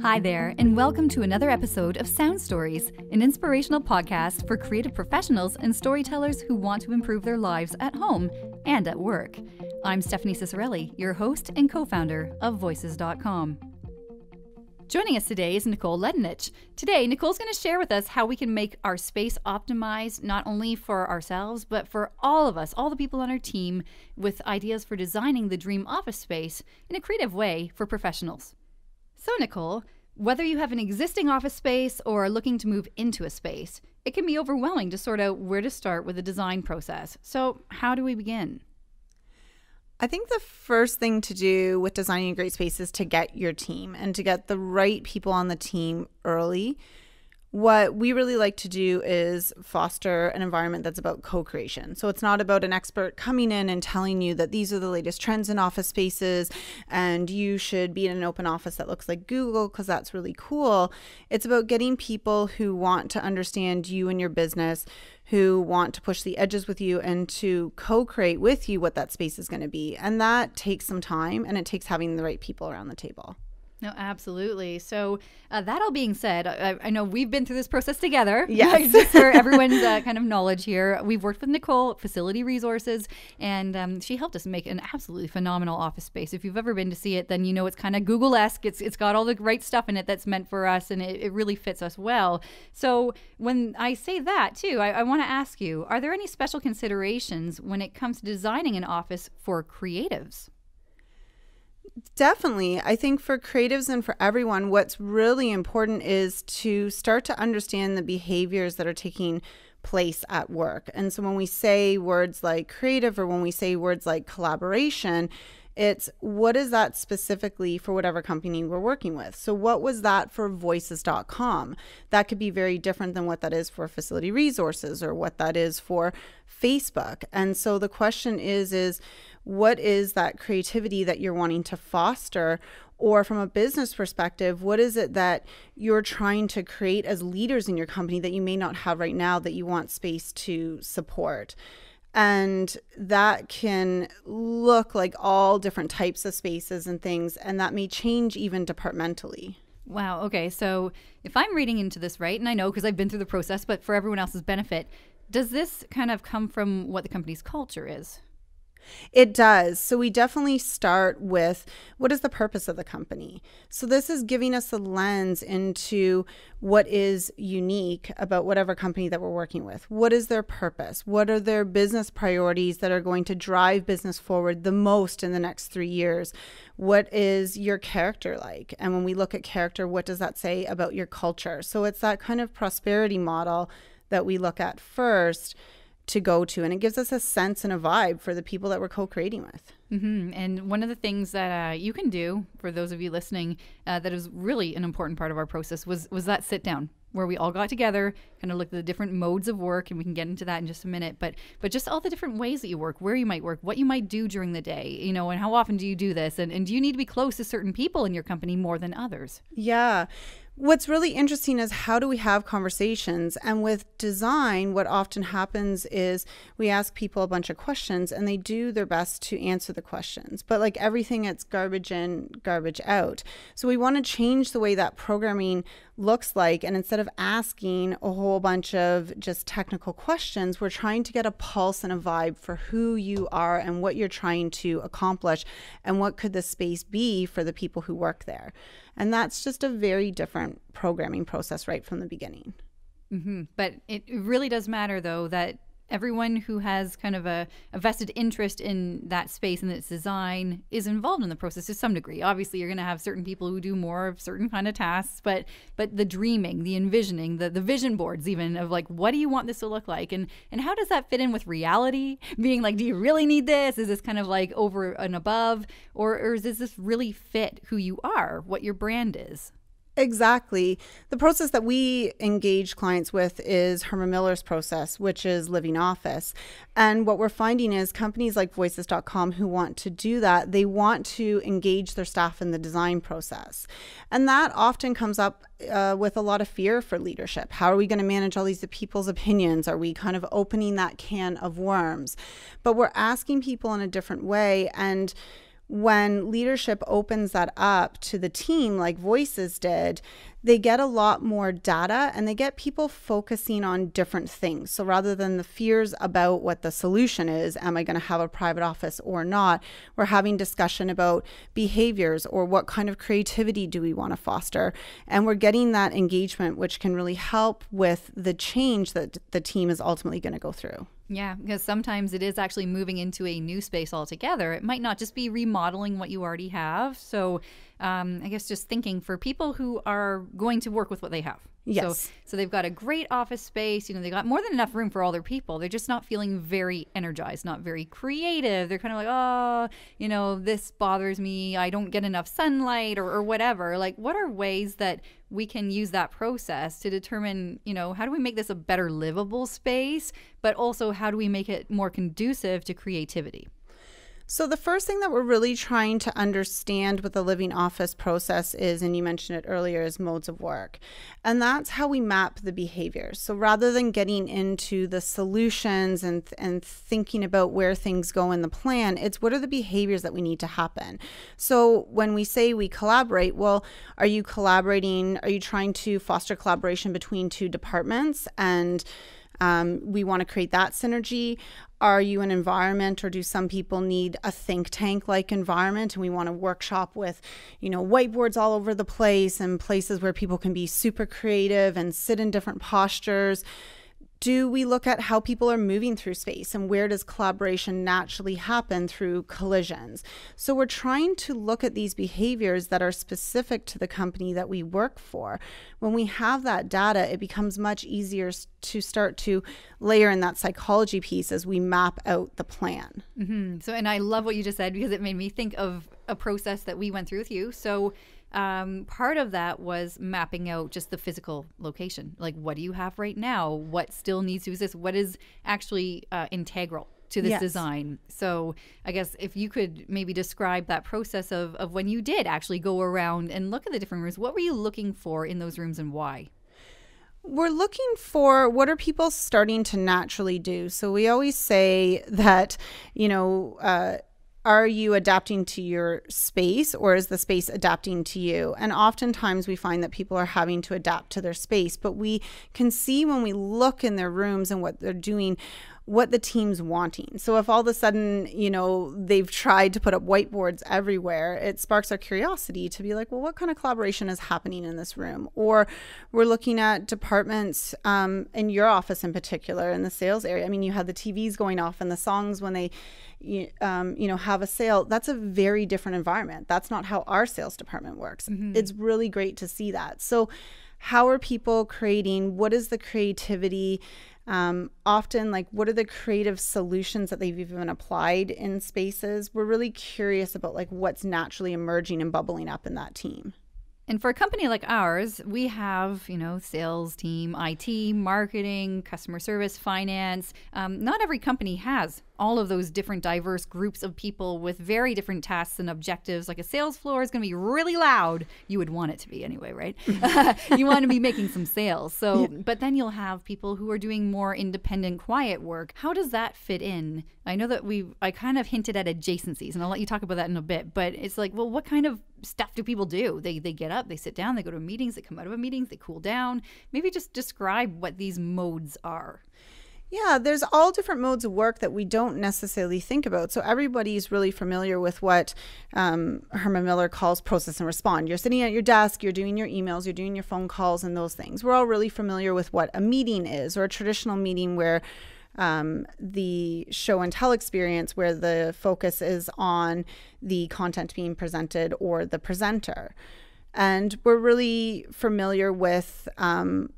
Hi there, and welcome to another episode of Sound Stories, an inspirational podcast for creative professionals and storytellers who want to improve their lives at home and at work. I'm Stephanie Cicerelli, your host and co-founder of Voices.com. Joining us today is Nicole Ledinich. Today, Nicole's going to share with us how we can make our space optimized, not only for ourselves, but for all of us, all the people on our team, with ideas for designing the dream office space in a creative way for professionals. So, Nicole, whether you have an existing office space or are looking to move into a space, it can be overwhelming to sort out where to start with the design process. So, how do we begin? I think the first thing to do with designing a great space is to get your team and to get the right people on the team early. What we really like to do is foster an environment that's about co-creation. So it's not about an expert coming in and telling you that these are the latest trends in office spaces and you should be in an open office that looks like Google because that's really cool. It's about getting people who want to understand you and your business, who want to push the edges with you and to co-create with you what that space is going to be. And that takes some time, and it takes having the right people around the table. No, absolutely. So that all being said, I know we've been through this process together. Yes. Just for everyone's kind of knowledge here. We've worked with Nicole at Facility Resources, and she helped us make an absolutely phenomenal office space. If you've ever been to see it, then you know it's kind of Google-esque. It's got all the right stuff in it that's meant for us, and it really fits us well. So when I say that, too, I want to ask you, are there any special considerations when it comes to designing an office for creatives? Definitely. I think for creatives and for everyone, what's really important is to start to understand the behaviors that are taking place at work. And so when we say words like creative or when we say words like collaboration, it's what is that specifically for whatever company we're working with. So what was that for Voices.com? That could be very different than what that is for Facility Resources or what that is for Facebook. And so the question is what is that creativity that you're wanting to foster? Or from a business perspective, what is it that you're trying to create as leaders in your company that you may not have right now that you want space to support? And that can look like all different types of spaces and things, and that may change even departmentally. Wow. Okay. So if I'm reading into this right, and I know because I've been through the process, but for everyone else's benefit, does this kind of come from what the company's culture is? It does. So we definitely start with what is the purpose of the company? So this is giving us a lens into what is unique about whatever company that we're working with. What is their purpose? What are their business priorities that are going to drive business forward the most in the next 3 years? What is your character like? And when we look at character, what does that say about your culture? So it's that kind of prosperity model that we look at first to go to, and it gives us a sense and a vibe for the people that we're co-creating with. Mm-hmm. And one of the things that you can do for those of you listening that is really an important part of our process was that sit down where we all got together, kind of looked at the different modes of work, and we can get into that in just a minute, but just all the different ways that you work, where you might work, what you might do during the day, you know, and how often do you do this, and do you need to be close to certain people in your company more than others? Yeah. What's really interesting is how do we have conversations? And with design, what often happens is we ask people a bunch of questions and they do their best to answer the questions. But like everything, it's garbage in, garbage out. So we want to change the way that programming looks like. And instead of asking a whole bunch of just technical questions, we're trying to get a pulse and a vibe for who you are and what you're trying to accomplish and what could the space be for the people who work there. And that's just a very different programming process right from the beginning. Mm-hmm. But it really does matter, though, that everyone who has kind of a vested interest in that space and its design is involved in the process to some degree. Obviously, you're going to have certain people who do more of certain kind of tasks, but the dreaming, the envisioning, the vision boards even of like, what do you want this to look like? And how does that fit in with reality? Being like, do you really need this? Is this kind of like over and above? Or does this really fit who you are, what your brand is? Exactly. The process that we engage clients with is Herman Miller's process, which is living office. And what we're finding is companies like Voices.com who want to do that, they want to engage their staff in the design process. And that often comes up with a lot of fear for leadership. How are we going to manage all these people's opinions? Are we kind of opening that can of worms? But we're asking people in a different way. And when leadership opens that up to the team, like Voices did, they get a lot more data and they get people focusing on different things. So rather than the fears about what the solution is, am I going to have a private office or not, we're having discussion about behaviors or what kind of creativity do we want to foster. And we're getting that engagement, which can really help with the change that the team is ultimately going to go through. Yeah, because sometimes it is actually moving into a new space altogether. It might not just be remodeling what you already have. So I guess just thinking for people who are going to work with what they have. Yes. So they've got a great office space. They got more than enough room for all their people. They're just not feeling very energized, not very creative. They're kind of like, oh, this bothers me. I don't get enough sunlight or whatever. Like, what are ways that we can use that process to determine, how do we make this a better livable space, but also how do we make it more conducive to creativity? So the first thing that we're really trying to understand with the living office process is, and you mentioned it earlier, is modes of work. And that's how we map the behaviors. So rather than getting into the solutions and thinking about where things go in the plan, it's what are the behaviors that we need to happen. So when we say we collaborate, well, are you collaborating? Are you trying to foster collaboration between two departments? And we want to create that synergy. Are you an environment, or do some people need a think tank like environment and we want to workshop with, whiteboards all over the place and places where people can be super creative and sit in different postures? Do we look at how people are moving through space and where does collaboration naturally happen through collisions? So we're trying to look at these behaviors that are specific to the company that we work for. When we have that data, it becomes much easier to start to layer in that psychology piece as we map out the plan. Mm-hmm. So, and I love what you just said because it made me think of a process that we went through with you. So part of that was mapping out just the physical location. Like, what do you have right now? What still needs to exist? What is actually integral to this design? So I guess if you could maybe describe that process of when you did actually go around and look at the different rooms, what were you looking for in those rooms and why? We're looking for what are people starting to naturally do. So we always say that, are you adapting to your space or is the space adapting to you? And oftentimes we find that people are having to adapt to their space, but we can see when we look in their rooms and what they're doing, what the team's wanting. So if all of a sudden, they've tried to put up whiteboards everywhere, it sparks our curiosity to be like, well, what kind of collaboration is happening in this room? Or we're looking at departments in your office in particular, in the sales area. I mean, you had the TVs going off and the songs when they have a sale. That's a very different environment. That's not how our sales department works. Mm-hmm. It's really great to see that. So how are people creating? What is the creativity? Often, like, what are the creative solutions that they've even applied in spaces? We're really curious about like what's naturally emerging and bubbling up in that team. And for a company like ours, we have, sales team, IT, marketing, customer service, finance. Not every company has all of those different diverse groups of people with very different tasks and objectives. Like a sales floor is going to be really loud. You would want it to be anyway, right? You want to be making some sales. So, but then you'll have people who are doing more independent, quiet work. How does that fit in? I know that I kind of hinted at adjacencies, and I'll let you talk about that in a bit. But it's like, well, what kind of stuff do people do? They get up, they sit down, they go to meetings, they come out of a meeting, they cool down. Maybe just describe what these modes are. Yeah, there's all different modes of work that we don't necessarily think about. So everybody's really familiar with what Herman Miller calls process and respond. You're sitting at your desk, you're doing your emails, you're doing your phone calls and those things. We're all really familiar with what a meeting is, or a traditional meeting where the show and tell experience, where the focus is on the content being presented or the presenter. And we're really familiar with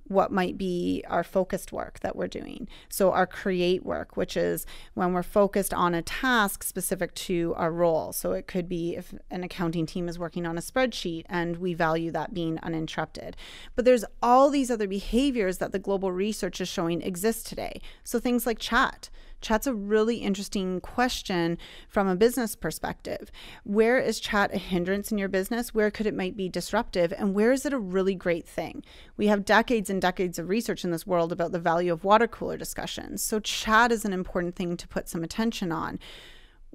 what might be our focused work that we're doing. So our create work, which is when we're focused on a task specific to our role. So it could be if an accounting team is working on a spreadsheet and we value that being uninterrupted. But there's all these other behaviors that the global research is showing exist today. So things like chat. Chat's a really interesting question from a business perspective. Where is chat a hindrance in your business? Where could it might be disruptive? And where is it a really great thing? We have decades and decades of research in this world about the value of water cooler discussions. So chat is an important thing to put some attention on.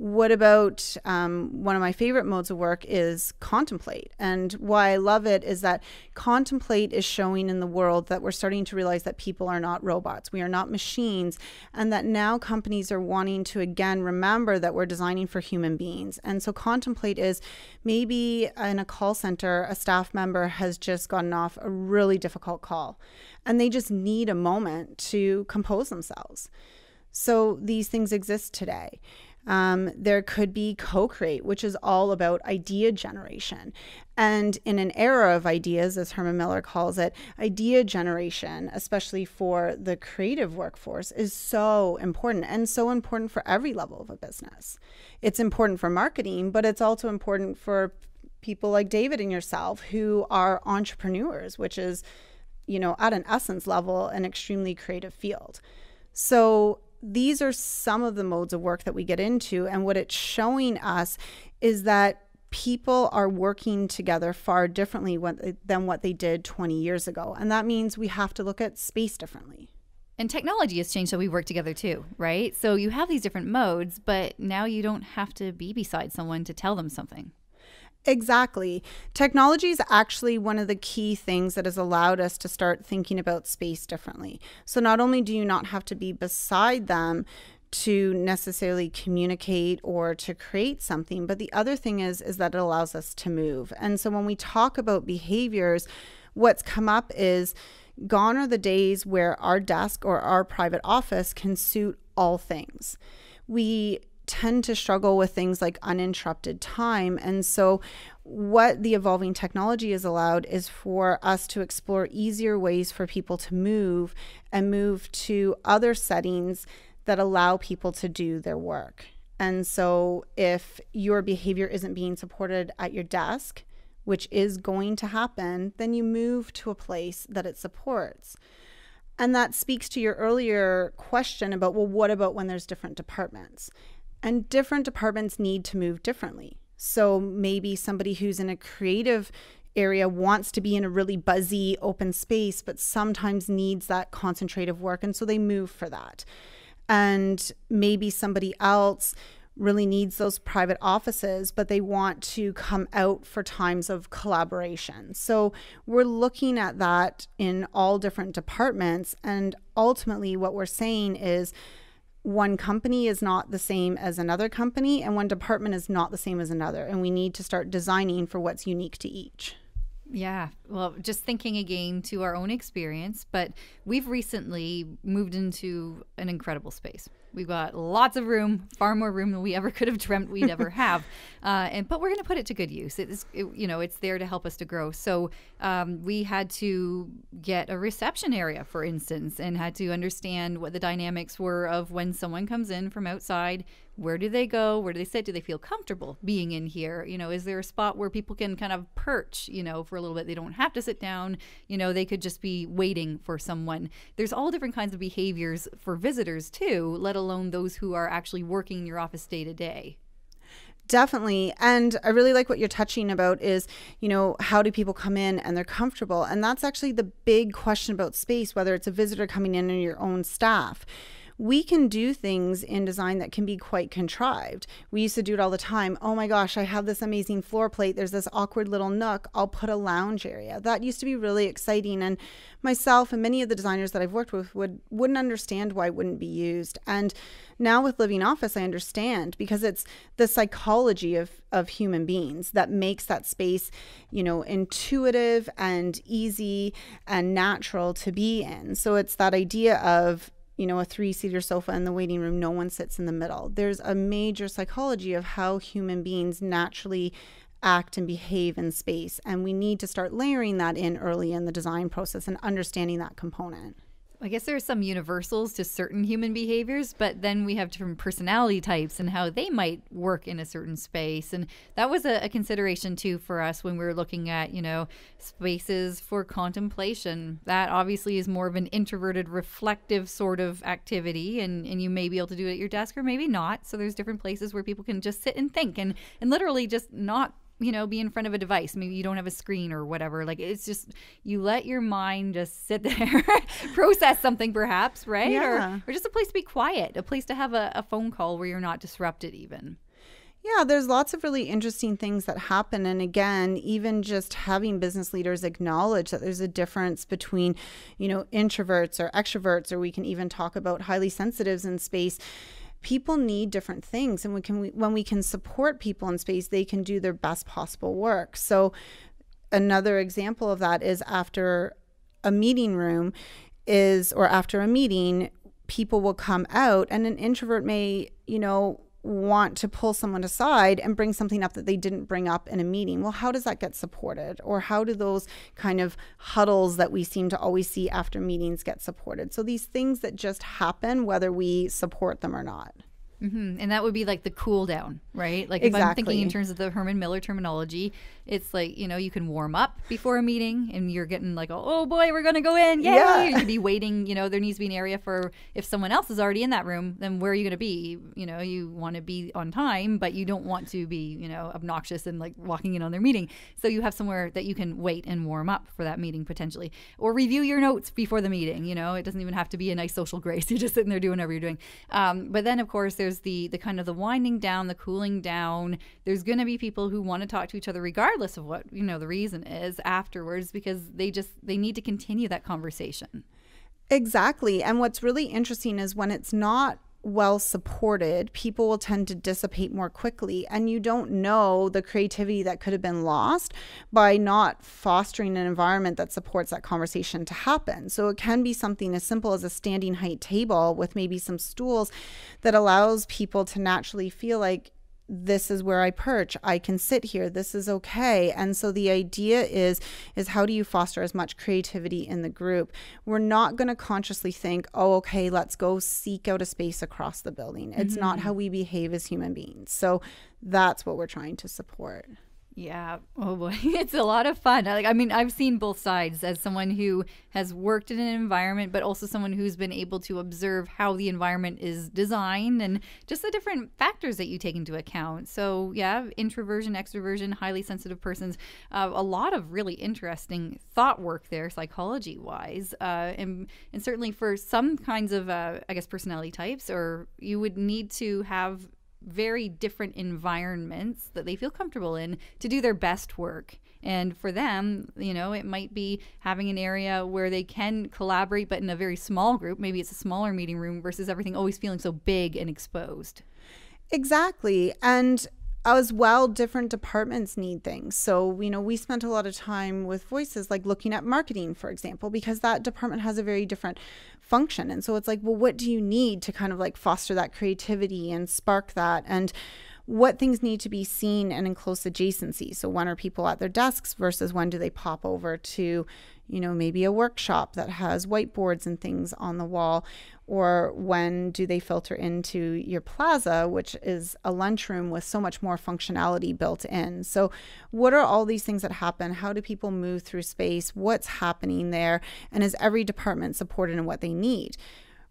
What about one of my favorite modes of work is contemplate. And why I love it is that contemplate is showing in the world that we're starting to realize that people are not robots. We are not machines. And that now companies are wanting to, again, remember that we're designing for human beings. And so contemplate is maybe in a call center, a staff member has just gotten off a really difficult call and they just need a moment to compose themselves. So these things exist today. There could be co-create, which is all about idea generation. And in an era of ideas, as Herman Miller calls it, idea generation, especially for the creative workforce, is so important, and so important for every level of a business. It's important for marketing, but it's also important for people like David and yourself who are entrepreneurs, which is, at an essence level, an extremely creative field. So these are some of the modes of work that we get into. And what it's showing us is that people are working together far differently than what they did 20 years ago. And that means we have to look at space differently. And technology has changed how we work together too, right? So you have these different modes, but now you don't have to be beside someone to tell them something. Exactly. Technology is actually one of the key things that has allowed us to start thinking about space differently. So not only do you not have to be beside them to necessarily communicate or to create something, but the other thing is that it allows us to move. And so when we talk about behaviors, what's come up is gone are the days where our desk or our private office can suit all things. We tend to struggle with things like uninterrupted time. And so what the evolving technology has allowed is for us to explore easier ways for people to move and move to other settings that allow people to do their work. And so if your behavior isn't being supported at your desk, which is going to happen, then you move to a place that it supports. And that speaks to your earlier question about, well, what about when there's different departments? And different departments need to move differently. So maybe somebody who's in a creative area wants to be in a really buzzy open space, but sometimes needs that concentrative work. And so they move for that. And maybe somebody else really needs those private offices, but they want to come out for times of collaboration. So we're looking at that in all different departments. And ultimately what we're saying is, one company is not the same as another company, and one department is not the same as another. And we need to start designing for what's unique to each. Yeah. Well, just thinking again to our own experience, but we've recently moved into an incredible space. We've got lots of room, far more room than we ever could have dreamt we'd ever have. But we're going to put it to good use. It's there to help us to grow. So we had to get a reception area, for instance, and had to understand what the dynamics were of when someone comes in from outside. Where do they go? Where do they sit? Do they feel comfortable being in here? Is there a spot where people can kind of perch, for a little bit? They don't have to sit down. They could just be waiting for someone. There's all different kinds of behaviors for visitors too, let alone those who are actually working in your office day to day. Definitely. And I really like what you're touching about is, how do people come in and they're comfortable? And that's actually the big question about space, whether it's a visitor coming in or your own staff. We can do things in design that can be quite contrived. We used to do it all the time. Oh my gosh, I have this amazing floor plate. There's this awkward little nook. I'll put a lounge area. That used to be really exciting. And myself and many of the designers that I've worked with wouldn't understand why it wouldn't be used. And now with Living Office, I understand, because it's the psychology of human beings that makes that space, intuitive and easy and natural to be in. So it's that idea of, a 3-seater sofa in the waiting room, no one sits in the middle. There's a major psychology of how human beings naturally act and behave in space. And we need to start layering that in early in the design process and understanding that component. I guess there are some universals to certain human behaviors, but then we have different personality types and how they might work in a certain space. And that was a consideration too for us when we were looking at, spaces for contemplation. That obviously is more of an introverted, reflective sort of activity, and you may be able to do it at your desk or maybe not. So there's different places where people can just sit and think and literally just not be in front of a device. Maybe you don't have a screen or whatever. Like, it's just, you let your mind just sit there, process something perhaps, right? Yeah. Or just a place to be quiet, a place to have a phone call where you're not disrupted even. Yeah, there's lots of really interesting things that happen. And again, even just having business leaders acknowledge that there's a difference between, introverts or extroverts, or we can even talk about highly sensitives in space. People need different things. And when we can support people in space, they can do their best possible work. So another example of that is after a meeting, people will come out, and an introvert may, want to pull someone aside and bring something up that they didn't bring up in a meeting. Well, how does that get supported? Or how do those kind of huddles that we seem to always see after meetings get supported? So these things that just happen, whether we support them or not. Mm-hmm. And that would be like the cool down, right? Like if I'm thinking in terms of the Herman Miller terminology, it's like, you can warm up before a meeting and you're getting like, oh boy, we're going to go in. Yay! Yeah. You could be waiting, there needs to be an area for if someone else is already in that room, then where are you going to be? You want to be on time, but you don't want to be, obnoxious and like walking in on their meeting. So you have somewhere that you can wait and warm up for that meeting potentially, or review your notes before the meeting. It doesn't even have to be a nice social grace. You're just sitting there doing whatever you're doing. But then of course there's the kind of the winding down, the cooling down. There's going to be people who want to talk to each other regardless of what, the reason is afterwards, because they need to continue that conversation. Exactly. And what's really interesting is when it's not well supported, people will tend to dissipate more quickly, and you don't know the creativity that could have been lost by not fostering an environment that supports that conversation to happen. So it can be something as simple as a standing height table with maybe some stools that allows people to naturally feel like, this is where I perch. I can sit here. This is okay. And so the idea is how do you foster as much creativity in the group? We're not going to consciously think, oh, okay, let's go seek out a space across the building. It's not how we behave as human beings. So that's what we're trying to support. Yeah. Oh boy. It's a lot of fun. I've seen both sides as someone who has worked in an environment, but also someone who's been able to observe how the environment is designed and just the different factors that you take into account. So yeah, introversion, extroversion, highly sensitive persons, a lot of really interesting thought work there, psychology wise. And certainly for some kinds of, personality types, or you would need to have very different environments that they feel comfortable in to do their best work. And for them, it might be having an area where they can collaborate, but in a very small group. Maybe it's a smaller meeting room versus everything always feeling so big and exposed. Exactly. And as well, different departments need things. So, we spent a lot of time with Voices, like looking at marketing, for example, because that department has a very different function. And so it's like, well, what do you need to kind of like foster that creativity and spark that? And what things need to be seen and in close adjacency. So when are people at their desks versus when do they pop over to, maybe a workshop that has whiteboards and things on the wall, or when do they filter into your plaza, which is a lunchroom with so much more functionality built in. So what are all these things that happen? How do people move through space? What's happening there? And is every department supported in what they need?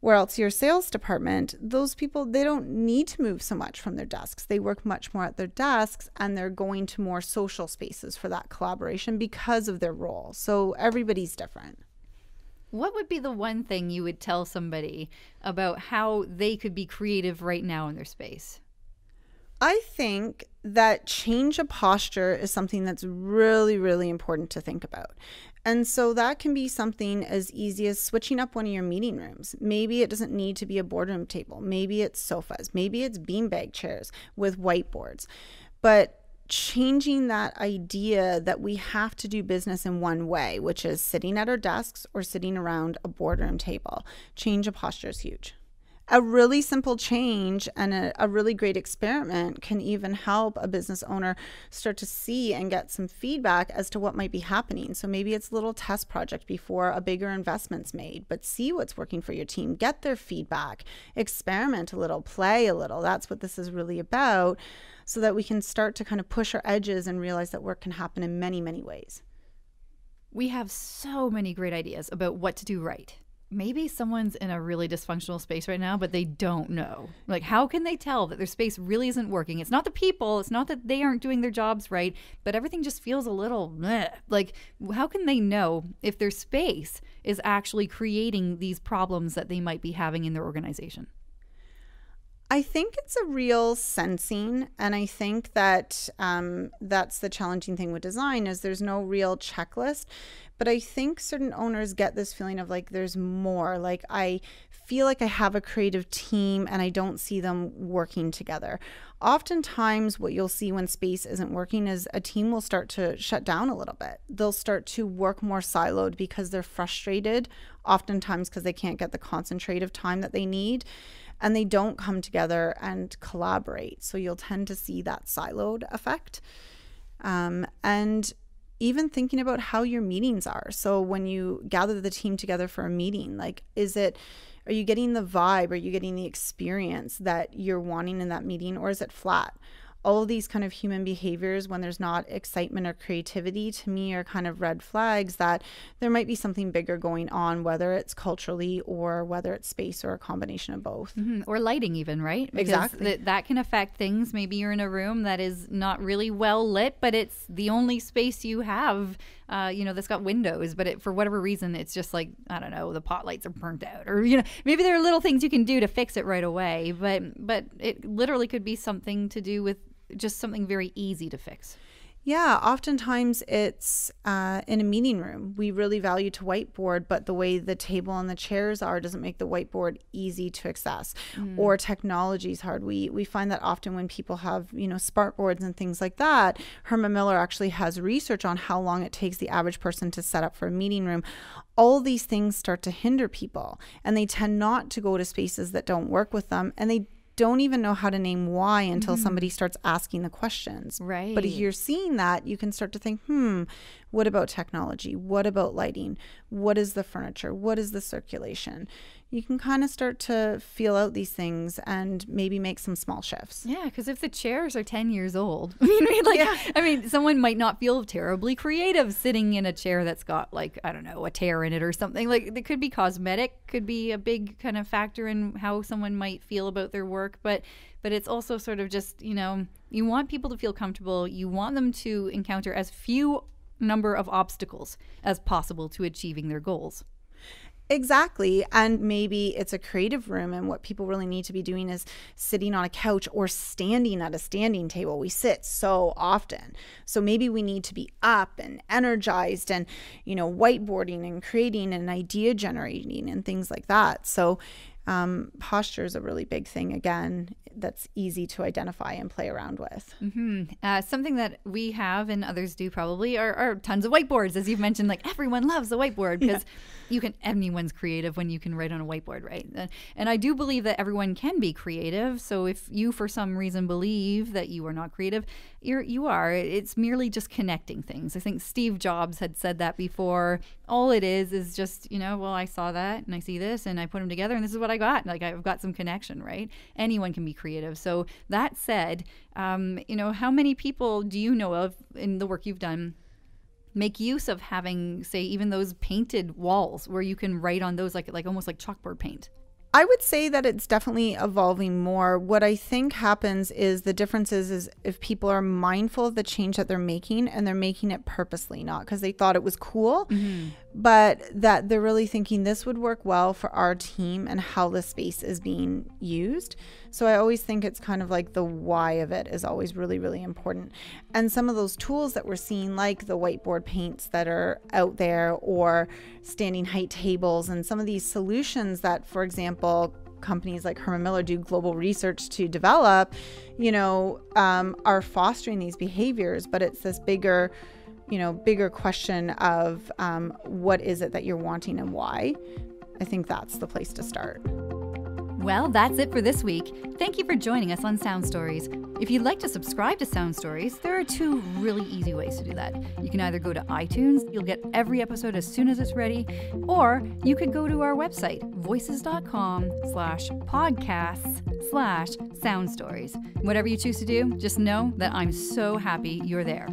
Where else your sales department, those people, they don't need to move so much from their desks. They work much more at their desks, and they're going to more social spaces for that collaboration because of their role. So everybody's different. What would be the one thing you would tell somebody about how they could be creative right now in their space? I think that change of posture is something that's really, really important to think about. And so that can be something as easy as switching up one of your meeting rooms. Maybe it doesn't need to be a boardroom table. Maybe it's sofas. Maybe it's beanbag chairs with whiteboards. But changing that idea that we have to do business in one way, which is sitting at our desks or sitting around a boardroom table. Change of posture is huge. A really simple change and a really great experiment can even help a business owner start to see and get some feedback as to what might be happening. So maybe it's a little test project before a bigger investment's made, but see what's working for your team, get their feedback, experiment a little, play a little. That's what this is really about, so that we can start to kind of push our edges and realize that work can happen in many, many ways. We have so many great ideas about what to do right. Maybe someone's in a really dysfunctional space right now, but they don't know. Like, how can they tell that their space really isn't working? It's not the people. It's not that they aren't doing their jobs right, but everything just feels a little meh. Like, how can they know if their space is actually creating these problems that they might be having in their organization? I think it's a real sensing, and I think that that's the challenging thing with design is there's no real checklist. But I think certain owners get this feeling of like there's more. Like I feel like I have a creative team and I don't see them working together. Oftentimes what you'll see when space isn't working is a team will start to shut down a little bit. They'll start to work more siloed because they're frustrated, oftentimes because they can't get the concentrative time that they need. And they don't come together and collaborate. So you'll tend to see that siloed effect. And even thinking about how your meetings are. So when you gather the team together for a meeting, like, are you getting the vibe? Are you getting the experience that you're wanting in that meeting, or is it flat? All of these kind of human behaviors, when there's not excitement or creativity, to me are kind of red flags that there might be something bigger going on, whether it's culturally or whether it's space or a combination of both. Mm-hmm. Or lighting even, right? Because exactly. That can affect things. Maybe you're in a room that is not really well lit, but it's the only space you have, that's got windows, but for whatever reason, it's just like, I don't know, the pot lights are burnt out, or, maybe there are little things you can do to fix it right away, but it literally could be something to do with just something very easy to fix. Yeah, oftentimes it's in a meeting room. We really value to whiteboard, but the way the table and the chairs are doesn't make the whiteboard easy to access. Or technology is hard. We find that often when people have, smart boards and things like that. Herman Miller actually has research on how long it takes the average person to set up for a meeting room. All these things start to hinder people, and they tend not to go to spaces that don't work with them, and they don't even know how to name why until somebody starts asking the questions. Right. But if you're seeing that, you can start to think, what about technology? What about lighting? What is the furniture? What is the circulation? You can kind of start to feel out these things and maybe make some small shifts. Yeah, because if the chairs are 10 years old, someone might not feel terribly creative sitting in a chair that's got, like, I don't know, a tear in it or something. Like, it could be cosmetic, could be a big kind of factor in how someone might feel about their work. But it's also sort of just, you want people to feel comfortable. You want them to encounter as few number of obstacles as possible to achieving their goals. Exactly. And maybe it's a creative room, and what people really need to be doing is sitting on a couch or standing at a standing table. We sit so often. So maybe we need to be up and energized and, whiteboarding and creating and idea generating and things like that. So posture is a really big thing, again, that's easy to identify and play around with. Something that we have and others do probably are tons of whiteboards. As you've mentioned, like, everyone loves a whiteboard because anyone's creative when you can write on a whiteboard, right? And I do believe that everyone can be creative. So if you, for some reason, believe that you are not creative, you are. It's merely just connecting things. I think Steve Jobs had said that before. All it is just, I saw that and I see this and I put them together and this is what I got. Like, I've got some connection, right? Anyone can be creative. So that said, how many people do you know of in the work you've done make use of having, say, even those painted walls where you can write on those like almost like chalkboard paint? I would say that it's definitely evolving more. What I think happens is the difference is if people are mindful of the change that they're making, and they're making it purposely, not because they thought it was cool, but that they're really thinking this would work well for our team and how the space is being used. So I always think it's kind of like the why of it is always really, really important. And some of those tools that we're seeing, like the whiteboard paints that are out there, or standing height tables, and some of these solutions that, for example, companies like Herman Miller do global research to develop, are fostering these behaviors. But it's this bigger question of what is it that you're wanting and why. I think that's the place to start. Well, that's it for this week. Thank you for joining us on Sound Stories. If you'd like to subscribe to Sound Stories, there are 2 really easy ways to do that. You can either go to iTunes, you'll get every episode as soon as it's ready, or you could go to our website, voices.com/podcasts/soundstories. Whatever you choose to do, just know that I'm so happy you're there.